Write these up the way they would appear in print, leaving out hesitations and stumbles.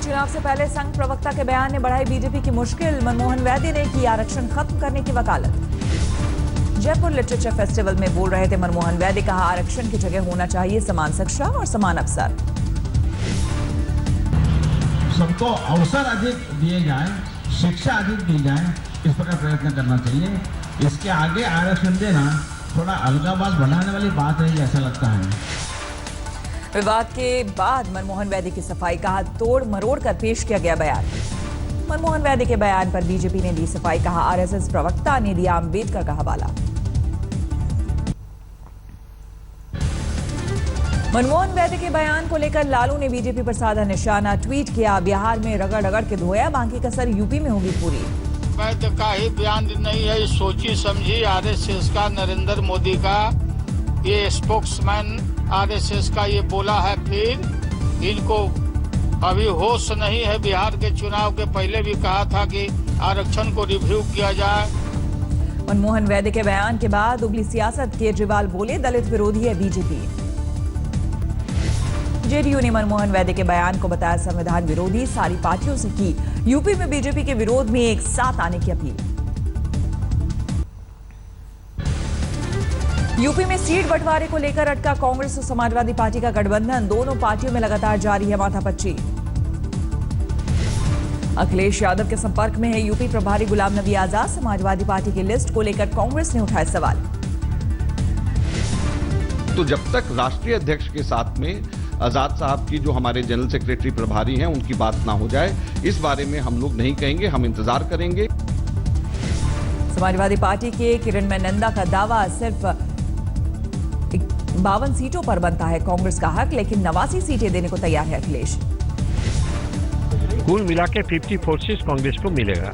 चुनाव से पहले संघ प्रवक्ता के बयान ने बढ़ाई बीजेपी की मुश्किल। मनमोहन वैद्य ने की आरक्षण खत्म करने की वकालत। जयपुर लिटरेचर फेस्टिवल में बोल रहे थे मनमोहन वैद्य, कहा आरक्षण की जगह होना चाहिए समान शिक्षा और समान अवसर। सबको अवसर अधिक दिए जाए, शिक्षा अधिक दी जाए, इस प्रकार प्रयत्न करना चाहिए। इसके आगे आरक्षण देना थोड़ा अलगाववाद बढ़ाने वाली बात है, ऐसा लगता है। विवाद के बाद मनमोहन वैद्य की सफाई, कहा तोड़ मरोड़ कर पेश किया गया बयान। मनमोहन वैद्य के बयान पर बीजेपी ने दी सफाई, कहा आरएसएस प्रवक्ता ने दिया अंबेडकर का हवाला। मनमोहन वैद्य के बयान को लेकर लालू ने बीजेपी पर साधा निशाना। ट्वीट किया, बिहार में रगड़ रगड़ के धोया, बाकी कसर यूपी में होगी पूरी। वैद्य का ही बयान नहीं है, सोची समझी आरएसएस का, नरेंद्र मोदी का, ये स्पोक्समैन आरएसएस का ये बोला है। फिर इनको अभी होश नहीं है। बिहार के चुनाव के पहले भी कहा था कि आरक्षण को रिव्यू किया जाए। मनमोहन वैद्य के बयान के बाद उगली सियासत, केजरीवाल बोले दलित विरोधी है बीजेपी। जेडीयू ने मनमोहन वैद्य के बयान को बताया संविधान विरोधी, सारी पार्टियों से की यूपी में बीजेपी के विरोध में एक साथ आने की अपील। यूपी में सीट बंटवारे को लेकर अटका कांग्रेस और समाजवादी पार्टी का गठबंधन, दोनों पार्टियों में लगातार जारी है माथापच्ची। अखिलेश यादव के संपर्क में है यूपी प्रभारी गुलाम नबी आजाद, समाजवादी पार्टी की लिस्ट को लेकर कांग्रेस ने उठाए सवाल। तो जब तक राष्ट्रीय अध्यक्ष के साथ में आजाद साहब की जो हमारे जनरल सेक्रेटरी प्रभारी हैं उनकी बात ना हो जाए, इस बारे में हम लोग नहीं कहेंगे, हम इंतजार करेंगे। समाजवादी पार्टी के किरण नंदा का दावा, सिर्फ 52 सीटों पर बनता है कांग्रेस का हक, लेकिन 89 सीटें देने को तैयार है अखिलेश। कुल मिला के 54 सीट कांग्रेस को मिलेगा।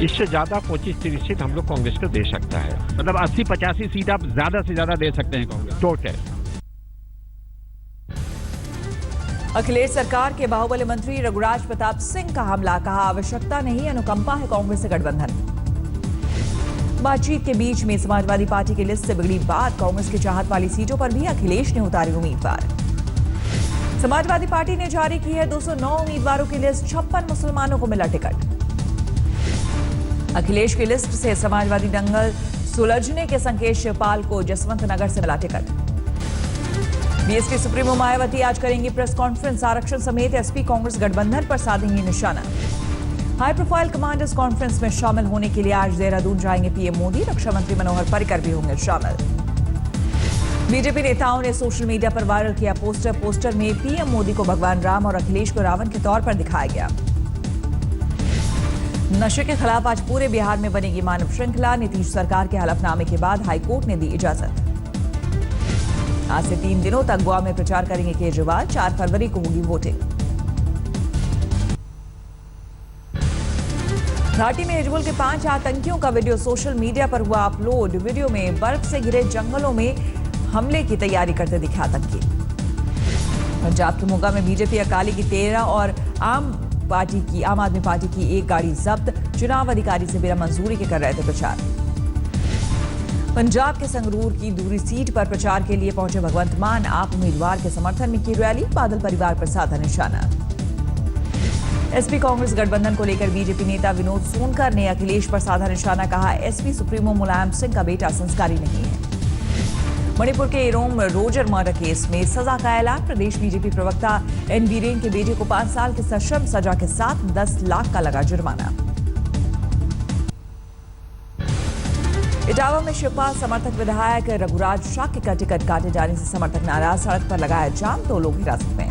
इससे ज्यादा 25-30 सीट हम लोग कांग्रेस को दे सकता है। मतलब 80-85 सीट आप ज्यादा से ज्यादा दे सकते हैं कांग्रेस टोटल। अखिलेश सरकार के बाहुबली मंत्री रघुराज प्रताप सिंह का हमला, कहा आवश्यकता नहीं अनुकंपा है कांग्रेस से गठबंधन। बातचीत के बीच में समाजवादी पार्टी की लिस्ट से बिगड़ी बात, कांग्रेस की चाहत वाली सीटों पर भी अखिलेश ने उतारे उम्मीदवार। समाजवादी पार्टी ने जारी की है 209 उम्मीदवारों की लिस्ट, 56 मुसलमानों को मिला टिकट। अखिलेश की लिस्ट से समाजवादी दंगल सुलझने के संकेत शिवपाल को जसवंत नगर से मिला टिकट। बीएसपी सुप्रीमो मायावती आज करेंगी प्रेस कॉन्फ्रेंस, आरक्षण समेत एसपी कांग्रेस गठबंधन पर साधेंगी निशाना। हाई प्रोफाइल कमांडर्स कॉन्फ्रेंस में शामिल होने के लिए आज देहरादून जाएंगे पीएम मोदी, रक्षा मंत्री मनोहर पर्रिकर भी होंगे शामिल। बीजेपी नेताओं ने सोशल मीडिया पर वायरल किया पोस्टर में पीएम मोदी को भगवान राम और अखिलेश को रावण के तौर पर दिखाया गया। नशे के खिलाफ आज पूरे बिहार में बनेगी मानव श्रृंखला, नीतीश सरकार के हलफनामे के बाद हाईकोर्ट ने दी इजाजत। आज से 3 दिनों तक गोवा में प्रचार करेंगे केजरीवाल, 4 फरवरी को होगी वोटिंग। घाटी में हिजबुल के 5 आतंकियों का वीडियो सोशल मीडिया पर हुआ अपलोड। वीडियो में बर्फ से घिरे जंगलों में हमले की तैयारी करते दिखे आतंकी। पंजाब के मोगा में बीजेपी अकाली की 13 और आम आदमी पार्टी की 1 गाड़ी जब्त, चुनाव अधिकारी से बिना मंजूरी के कर रहे थे प्रचार। पंजाब के संगरूर की दूरी सीट पर प्रचार के लिए पहुंचे भगवंत मान, आप उम्मीदवार के समर्थन में की रैली, बादल परिवार पर साधा निशाना। एसपी कांग्रेस गठबंधन को लेकर बीजेपी नेता विनोद सोनकर ने अखिलेश पर साधा निशाना, कहा एसपी सुप्रीमो मुलायम सिंह का बेटा संस्कारी नहीं है। मणिपुर के इरोम रोजर मर्डर केस में सजा का ऐलान, प्रदेश बीजेपी प्रवक्ता एन वीरेन के बेटे को 5 साल की सश्रम सजा के साथ 10 लाख का लगा जुर्माना। इटावा में शिवपाल समर्थक विधायक रघुराज शाक्य का टिकट काटे जाने से समर्थक नाराज, सड़क पर लगाया जाम, 2 लोग हिरासत में।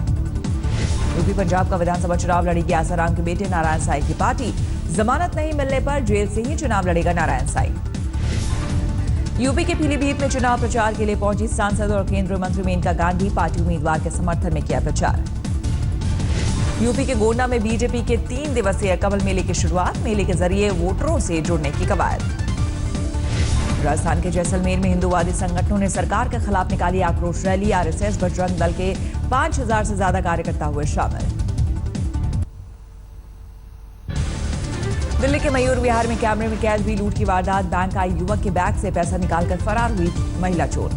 यूपी पंजाब का विधानसभा चुनाव लड़ेगी आसाराम के बेटे नारायण साई की पार्टी, जमानत नहीं मिलने पर जेल से ही चुनाव लड़ेगा नारायण साई। यूपी के पीलीभीत में चुनाव प्रचार के लिए पहुंची सांसद और केंद्रीय मंत्री मेनका गांधी, पार्टी उम्मीदवार के समर्थन में किया प्रचार। यूपी के गोंडा में बीजेपी के 3 दिवसीय कमल मेले की शुरुआत, मेले के जरिए वोटरों से जुड़ने की कवायद। राजस्थान के जैसलमेर में हिंदूवादी संगठनों ने सरकार के खिलाफ निकाली आक्रोश रैली, आरएसएस बजरंग दल के 5000 से ज्यादा कार्यकर्ता हुए शामिल। दिल्ली के मयूर विहार में कैमरे में कैद हुई लूट की वारदात, बैंक आई युवक के बैग से पैसा निकालकर फरार हुई महिला चोर।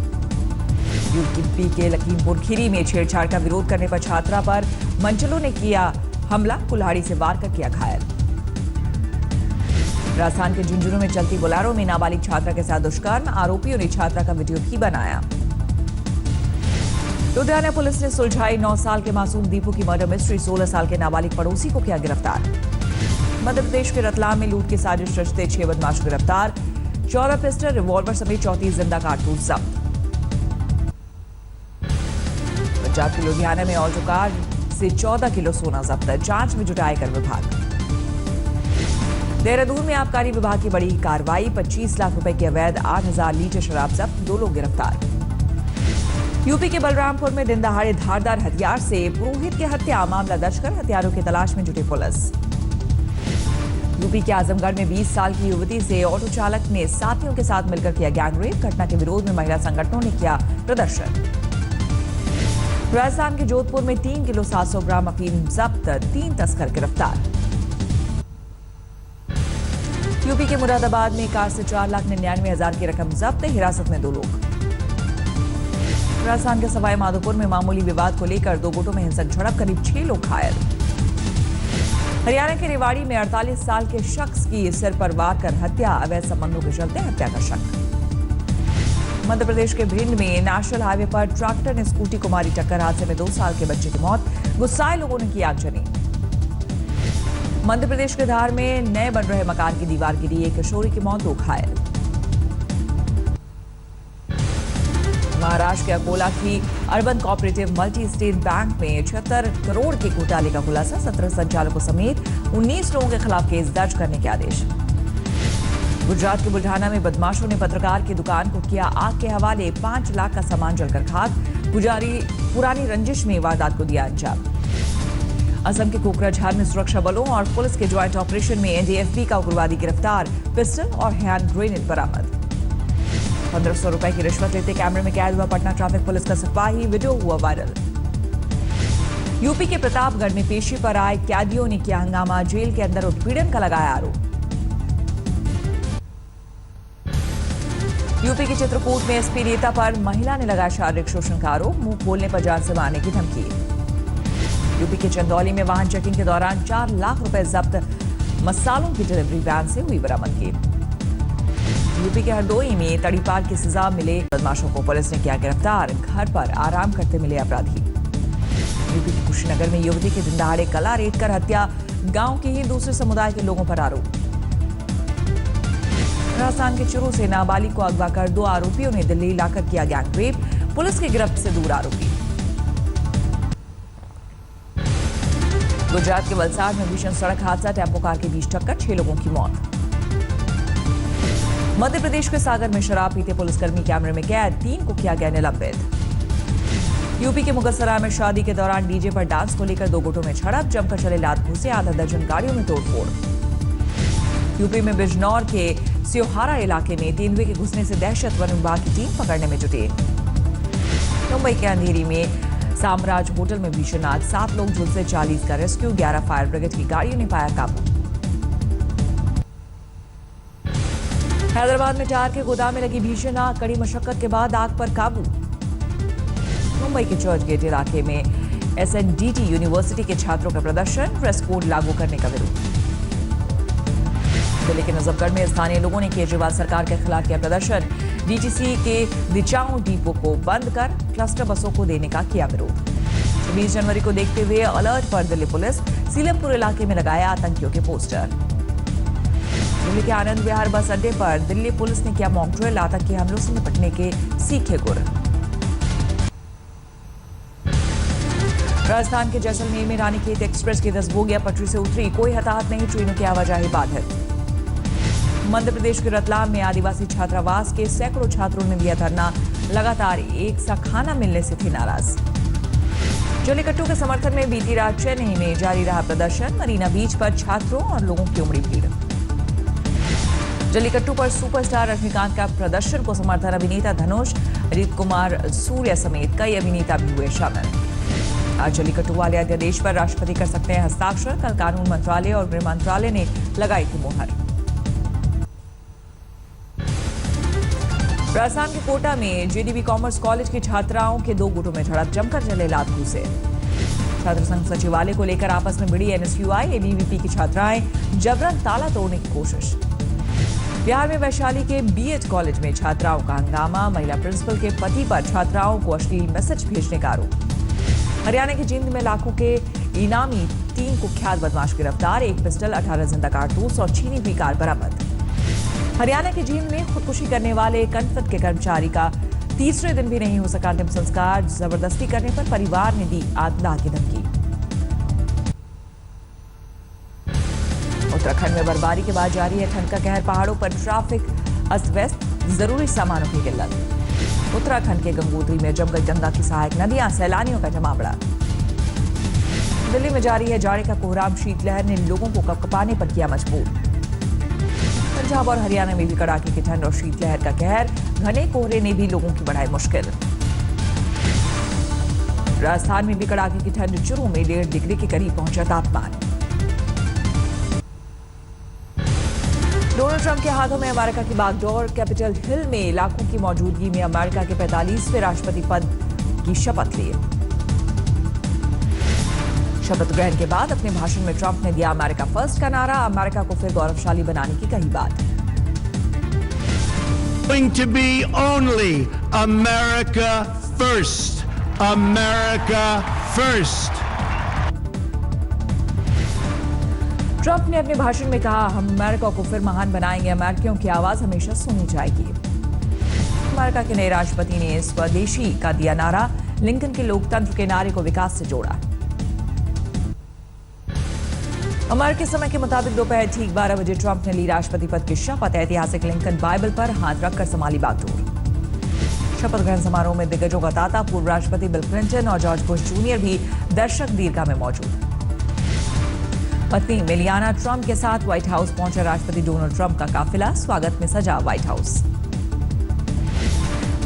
यूपी के लखीमपुर खीरी में छेड़छाड़ का विरोध करने पर छात्रा पर मंचलों ने किया हमला, कुल्हाड़ी से वार कर किया घायल। राजस्थान के झुंझुनू में चलती बोलेरो में नाबालिग छात्रा के साथ दुष्कर्म, आरोपियों ने छात्रा का वीडियो भी बनाया। लुधियाना पुलिस ने सुलझाई 9 साल के मासूम दीपू की मर्डर मिस्ट्री, 16 साल के नाबालिग पड़ोसी को किया गिरफ्तार। मध्य प्रदेश के रतलाम में लूट की साजिश रचते 6 बदमाश गिरफ्तार, 14 पिस्टल, रिवॉल्वर समेत 34 जिंदा कारतूस जब्त। पंजाब के लुधियाना में ऑल्टो कार से 14 किलो सोना जब्त, जांच में जुटा आयकर विभाग। देहरादून में आबकारी विभाग की बड़ी कार्रवाई, 25 लाख रुपए की अवैध 8000 लीटर शराब जब्त, 2 लोग गिरफ्तार। यूपी के बलरामपुर में दिन दहाड़े धारदार हथियार से पुरोहित की हत्या, मामला दर्ज कर हथियारों की तलाश में जुटी पुलिस। यूपी के आजमगढ़ में 20 साल की युवती से ऑटो चालक ने साथियों के साथ मिलकर किया गैंगरेप, घटना के विरोध में महिला संगठनों ने किया प्रदर्शन। राजस्थान के जोधपुर में 3 किलो 700 ग्राम अफीम जब्त, 3 तस्कर गिरफ्तार। यूपी के मुरादाबाद में कार से 4,99,000 की रकम जब्त, हिरासत में 2 लोग। राजस्थान के सवाई माधोपुर में मामूली विवाद को लेकर 2 गुटों में हिंसक झड़प, करीब 6 लोग घायल। हरियाणा के रेवाड़ी में 48 साल के शख्स की सिर पर वार कर हत्या, अवैध संबंधों के चलते हत्या का शक। मध्य प्रदेश के भिंड में नेशनल हाईवे पर ट्रैक्टर ने स्कूटी को मारी टक्कर, हादसे में 2 साल के बच्चे की मौत, गुस्साए लोगों ने की आगजनी। मध्य प्रदेश के धार में नए बन रहे मकान की दीवार गिरी, एक किशोरी की मौत, 2 घायल। महाराष्ट्र के अकोला की urban cooperative multi state bank में 76 करोड़ के घोटाले का खुलासा, 17 संचालकों समेत 19 लोगों के खिलाफ केस दर्ज करने के आदेश। गुजरात के बुल्ढाना में बदमाशों ने पत्रकार की दुकान को किया आग के हवाले, 5 लाख का सामान जलकर खाक, पुजारी पुरानी रंजिश में वारदात को दिया अंजाम। असम के कोकराझार में सुरक्षा बलों और पुलिस के ज्वाइंट ऑपरेशन में एनडीएफबी का उग्रवादी गिरफ्तार, पिस्टल और हैंड ग्रेनेड बरामद। 1500 रुपए की रिश्वत लेते कैमरे में कैद हुआ पटना ट्रैफिक पुलिस का सिपाही, वीडियो हुआ वायरल। यूपी के प्रतापगढ़ में पेशी पर आए कैदियों ने किया हंगामा, जेल के अंदर उत्पीड़न का लगाया आरोप। यूपी के चित्रकूट में एसपी नेता पर महिला ने लगाया शारीरिक शोषण का आरोप, मुंह खोलने पर जान से मारने की धमकी। यूपी के चंदौली में वाहन चेकिंग के दौरान 4 लाख रुपए जब्त, मसालों की डिलीवरी वैन से हुई बरामदगी। यूपी के हरदोई में तड़ीपार की सजा मिले बदमाशों को पुलिस ने किया गिरफ्तार, घर पर आराम करते मिले अपराधी। यूपी के कुशीनगर में युवती की दिन दहाड़े गला रेत कर हत्या, गांव के ही दूसरे समुदाय के लोगों पर आरोप। राजस्थान के चुरू से नाबालिग को अगवा कर 2 आरोपियों ने दिल्ली लाकर किया गैंगरेप, पुलिस की गिरफ्त से दूर आरोपी। गुजरात के वलसाड में भीषण सड़क हादसा, टेम्पो कार के बीच टक्कर, 6 लोगों की मौत। मध्य प्रदेश के सागर में शराब पीते पुलिसकर्मी कैमरे में कैद, 3 को किया गया निलंबित। यूपी के मुगलसराय में शादी के दौरान डीजे पर डांस को लेकर 2 गुटों में झड़प, जमकर चले लात घुसे, आधा दर्जन गाड़ियों में तोड़फोड़। यूपी में बिजनौर के सियोहारा इलाके में तेंदुए के घुसने से दहशत, वन विभाग की टीम पकड़ने में जुटी। मुंबई के अंधेरी में साम्राज होटल में भीषण आग, 7 लोग झुलसे, 40 का रेस्क्यू, 11 फायर ब्रिगेड की गाड़ियों ने पाया काबू। हैदराबाद में टायर के गोदाम में लगी भीषण आग, कड़ी मशक्कत के बाद आग पर काबू। मुंबई के चर्च गेट इलाके में एसएनडीटी यूनिवर्सिटी के छात्रों का प्रदर्शन, ड्रेस कोड लागू करने का विरोध। दिल्ली के नजफगढ़ में स्थानीय लोगों ने केजरीवाल सरकार के खिलाफ किया प्रदर्शन, डीटीसी के दिचाओ डिपो को बंद कर क्लस्टर बसों को देने का किया विरोध। 26 जनवरी को देखते हुए अलर्ट पर दिल्ली पुलिस, सीलमपुर इलाके में लगाया आतंकियों के पोस्टर। दिल्ली के आनंद विहार बस अड्डे पर दिल्ली पुलिस ने किया मॉक ड्रिल, आतंकी हमलों से निपटने के सीखे गुर। राजस्थान के जैसलमेर में रानीखेत एक्सप्रेस की 10 बोगियां पटरी से उतरी, कोई हताहत नहीं, ट्रेनों की आवाजाही बाधित। मध्य प्रदेश के रतलाम में आदिवासी छात्रावास के सैकड़ों छात्रों ने दिया धरना, लगातार एक सा खाना मिलने से थे नाराज। जल्लीकट्टू के समर्थन में बीती रात चेन्नई में जारी रहा प्रदर्शन, मरीना बीच पर छात्रों और लोगों की उमड़ी भीड़। जल्लीकट्टू पर सुपरस्टार रजनीकांत का प्रदर्शन को समर्थन, अभिनेता धनुष, अजीत कुमार, सूर्य समेत कई अभिनेता भी हुए शामिल। आज जल्लीकट्टू वाले अध्यादेश पर राष्ट्रपति कर सकते हैं हस्ताक्षर, कल कानून मंत्रालय और गृह मंत्रालय ने लगाई थी मुहर। राजस्थान के कोटा में जेडीबी कॉमर्स कॉलेज की छात्राओं के 2 गुटों में झड़प, जमकर चले लात घुसे। छात्र संघ सचिवालय को लेकर आपस में भिड़ी एनएसयूआई, एबीवीपी की छात्राएं जबरन ताला तोड़ने की कोशिश। बिहार में वैशाली के बीएड कॉलेज में छात्राओं का हंगामा, महिला प्रिंसिपल के पति पर छात्राओं को अश्लील मैसेज भेजने का आरोप। हरियाणा के जींद में लाखों के इनामी 3 कुख्यात बदमाश गिरफ्तार, 1 पिस्टल, 18 जिंदा कारतूस और छीनी हुई कार बरामद। हरियाणा के जींद में खुदकुशी करने वाले कनफट के कर्मचारी का तीसरे दिन भी नहीं हो सका अंतिम संस्कार, जबरदस्ती करने पर परिवार ने दी आत्मदाह की धमकी। उत्तराखंड में बर्फबारी के बाद जारी है ठंड का कहर, पहाड़ों पर ट्रैफिक अस्त व्यस्त, जरूरी सामानों की किल्लत। उत्तराखंड के गंगोत्री में जमकर गंगा की सहायक नदियां, सैलानियों का जमावड़ा। दिल्ली में जारी है जाड़े का कोहराम, शीतलहर ने लोगों को कपकपाने पर किया मजबूर। पंजाब और हरियाणा में भी कड़ाके की ठंड और शीतलहर का कहर, घने कोहरे ने भी लोगों की बढ़ाई मुश्किल। राजस्थान में भी कड़ाके की ठंड, चूरू में 1.5 डिग्री के करीब पहुंचा तापमान। डोनाल्ड ट्रंप के हाथों में अमेरिका की बागडोर, कैपिटल हिल में लाखों की मौजूदगी में अमेरिका के 45वें राष्ट्रपति पद की शपथ ली। शपथ ग्रहण के बाद अपने भाषण में ट्रंप ने दिया अमेरिका फर्स्ट का नारा, अमेरिका को फिर गौरवशाली बनाने की कही बात। Going to be only America first. America first. Trump ने अपने भाषण में कहा, हम अमेरिका को फिर महान बनाएंगे, अमेरिकियों की आवाज हमेशा सुनी जाएगी। अमेरिका के नए राष्ट्रपति ने स्वदेशी का दिया नारा, लिंकन के लोकतंत्र के नारे को विकास से जोड़ा। अमेरिकी समय के मुताबिक दोपहर ठीक 12 बजे ट्रंप ने ली राष्ट्रपति पद की शपथ, ऐतिहासिक लिंकन बाइबल पर हाथ रखकर संभाली बागडोर। शपथ ग्रहण समारोह में दिग्गजों का तांता, पूर्व राष्ट्रपति बिल क्लिंटन और जॉर्ज बुश जूनियर भी दर्शक दीर्घा में मौजूद। पत्नी मेलियाना ट्रंप के साथ व्हाइट हाउस पहुंचा राष्ट्रपति डोनाल्ड ट्रंप का काफिला, स्वागत में सजा व्हाइट हाउस।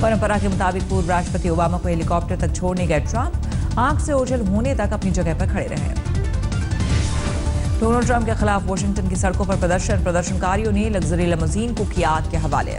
परंपरा के मुताबिक पूर्व राष्ट्रपति ओबामा को हेलीकॉप्टर तक छोड़ने गए ट्रंप, आंख से ओझल होने तक अपनी जगह पर खड़े रहे। डोनाल्ड ट्रंप के खिलाफ वाशिंगटन की सड़कों पर प्रदर्शनकारियों ने लग्जरी लिमोजीन को किया आग के हवाले।